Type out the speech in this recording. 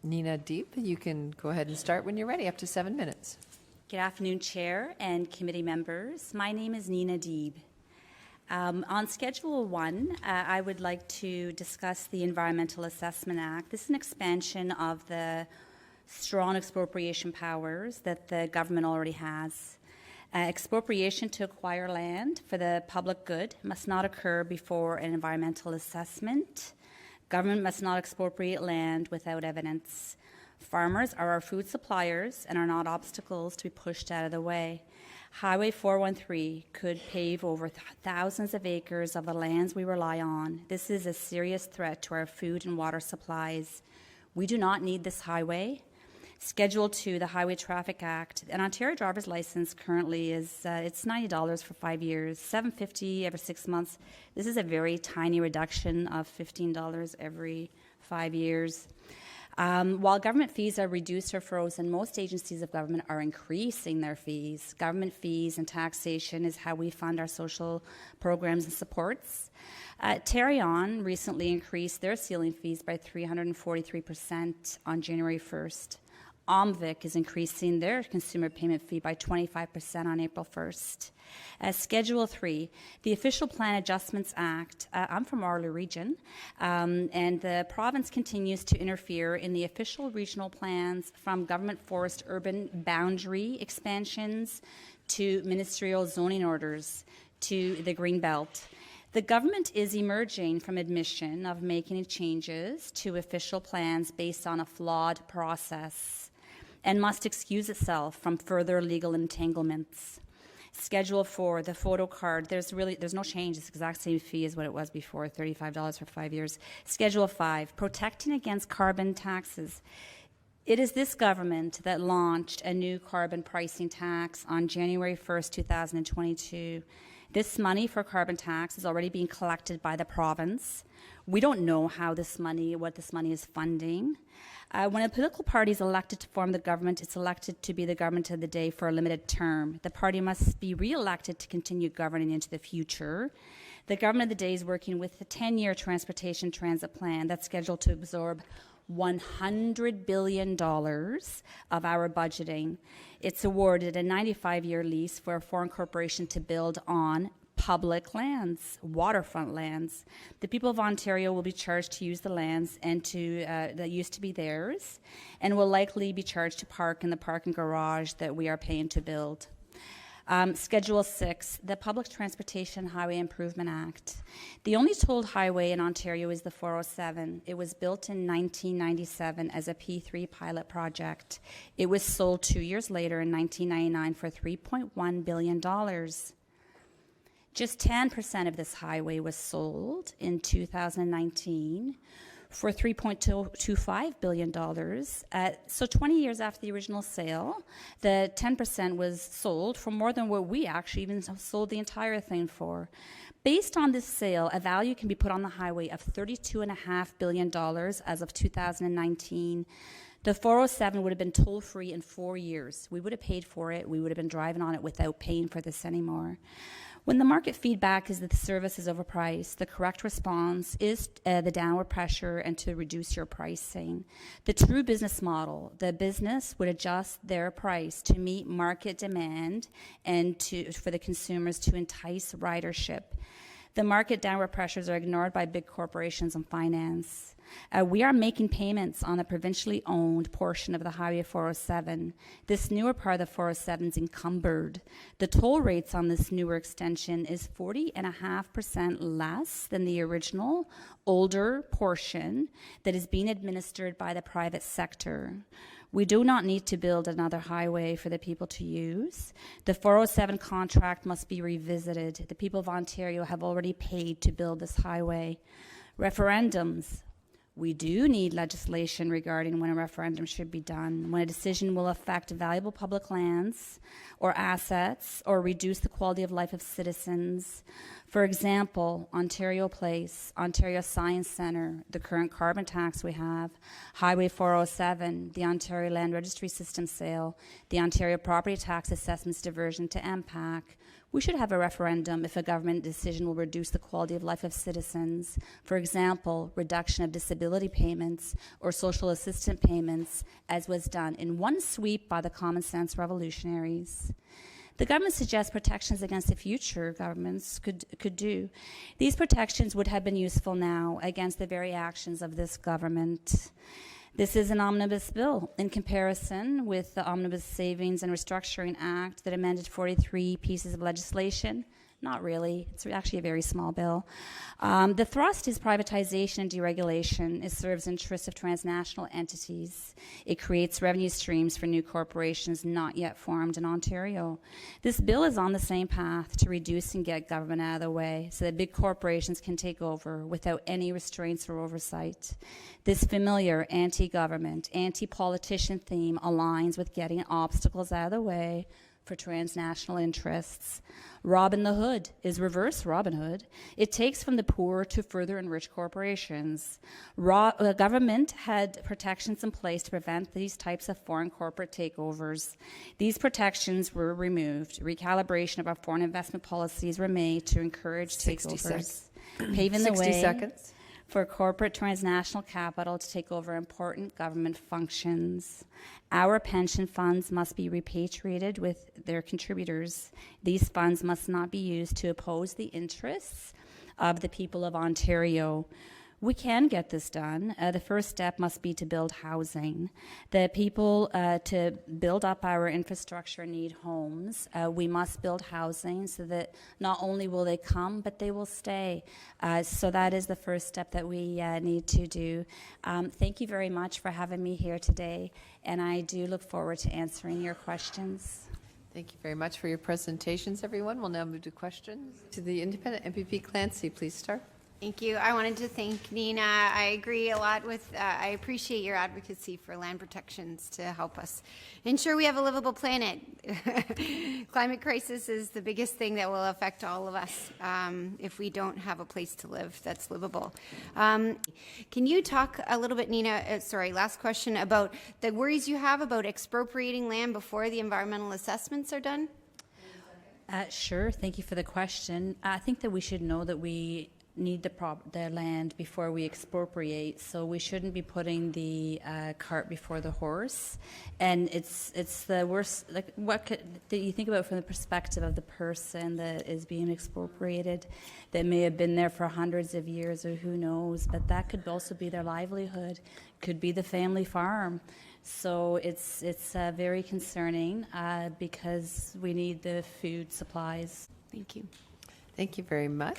Nina Deep, you can go ahead and start when you're ready, up to 7 minutes. Good afternoon, Chair and committee members. My name is Nina Deeb. On Schedule 1, I would like to discuss the Environmental Assessment Act. This is an expansion of the strong expropriation powers that the government already has. Expropriation to acquire land for the public good must not occur before an environmental assessment. Government must not expropriate land without evidence. Farmers are our food suppliers and are not obstacles to be pushed out of the way. Highway 413 could pave over thousands of acres of the lands we rely on. This is a serious threat to our food and water supplies. We do not need this highway. Schedule 2, the Highway Traffic Act. An Ontario driver's license currently is it's $90 for 5 years, $7.50 every 6 months. This is a very tiny reduction of $15 every 5 years. While government fees are reduced or frozen, most agencies of government are increasing their fees. Government fees and taxation is how we fund our social programs and supports. Terrion recently increased their ceiling fees by 343% on January 1st. Omvic is increasing their consumer payment fee by 25% on April 1st. Schedule 3, the Official Plan Adjustments Act. I'm from Marley Region, and the province continues to interfere in the official regional plans from government forest urban boundary expansions to ministerial zoning orders to the Green Belt. The government is emerging from admission of making changes to official plans based on a flawed process and must excuse itself from further legal entanglements. Schedule 4, the photo card. There's no change. It's the exact same fee as what it was before, $35 for 5 years. Schedule 5, protecting against carbon taxes. It is this government that launched a new carbon pricing tax on January 1st, 2022. This money for carbon tax is already being collected by the province. We don't know what this money is funding. When a political party is elected to form the government, it's elected to be the government of the day for a limited term. The party must be re-elected to continue governing into the future. The government of the day is working with the 10-year transportation transit plan that's scheduled to absorb $100 billion of our budgeting. It's awarded a 95-year lease for a foreign corporation to build on public lands, waterfront lands. The people of Ontario will be charged to use the lands and that used to be theirs, and will likely be charged to park in the parking garage that we are paying to build. Schedule 6, the Public Transportation Highway Improvement Act. The only tolled highway in Ontario is the 407. It was built in 1997 as a P3 pilot project. It was sold 2 years later in 1999 for $3.1 billion. Just 10% of this highway was sold in 2019 for $3.25 billion. So 20 years after the original sale, the 10% was sold for more than what we actually even sold the entire thing for. Based on this sale, a value can be put on the highway of $32.5 billion as of 2019. The 407 would have been toll-free in 4 years. We would have paid for it. We would have been driving on it without paying for this anymore. When the market feedback is that the service is overpriced, the correct response is the downward pressure and to reduce your pricing. The true business model, the business would adjust their price to meet market demand and for the consumers to entice ridership. The market downward pressures are ignored by big corporations and finance. We are making payments on the provincially owned portion of the Highway 407. This newer part of the 407 is encumbered. The toll rates on this newer extension is 40.5% less than the original, older portion that is being administered by the private sector. We do not need to build another highway for the people to use. The 407 contract must be revisited. The people of Ontario have already paid to build this highway. Referendums. We do need legislation regarding when a referendum should be done, when a decision will affect valuable public lands or assets or reduce the quality of life of citizens. For example, Ontario Place, Ontario Science Centre, the current carbon tax we have, Highway 407, the Ontario Land Registry System sale, the Ontario Property Tax Assessments diversion to MPAC. We should have a referendum if a government decision will reduce the quality of life of citizens. For example, reduction of disability payments or social assistance payments, as was done in one sweep by the common sense revolutionaries. The government suggests protections against the future governments could do. These protections would have been useful now against the very actions of this government. This is an omnibus bill in comparison with the Omnibus Savings and Restructuring Act that amended 43 pieces of legislation. Not really. It's actually a very small bill. The thrust is privatization and deregulation. It serves interests of transnational entities. It creates revenue streams for new corporations not yet formed in Ontario. This bill is on the same path to reduce and get government out of the way so that big corporations can take over without any restraints or oversight. This familiar anti-government, anti-politician theme aligns with getting obstacles out of the way for transnational interests. Robin the Hood is reverse Robin Hood. It takes from the poor to further enrich corporations. The government had protections in place to prevent these types of foreign corporate takeovers. These protections were removed. Recalibration of our foreign investment policies were made to encourage takeovers, paving the 60 way seconds. for corporate transnational capital to take over important government functions. Our pension funds must be repatriated with their contributors. These funds must not be used to oppose the interests of the people of Ontario. We can get this done. The first step must be to build housing. The people to build up our infrastructure need homes. We must build housing so that not only will they come, but they will stay. So that is the first step that we need to do. Thank you very much for having me here today, and I do look forward to answering your questions. Thank you very much for your presentations, everyone. We'll now move to questions. To the independent MPP Clancy, please start. Thank you. I wanted to thank Nina. I agree a lot with, I appreciate your advocacy for land protections to help us ensure we have a livable planet. Climate crisis is the biggest thing that will affect all of us if we don't have a place to live that's livable. Can you talk a little bit, Nina, sorry, last question, about the worries you have about expropriating land before the environmental assessments are done? Sure. Thank you for the question. I think that we should know that we need the land before we expropriate, so we shouldn't be putting the cart before the horse. And it's the worst. Like, what could you think about from the perspective of the person that is being expropriated, that may have been there for hundreds of years, or who knows? But that could also be their livelihood. Could be the family farm. So it's very concerning because we need the food supplies. Thank you. Thank you very much.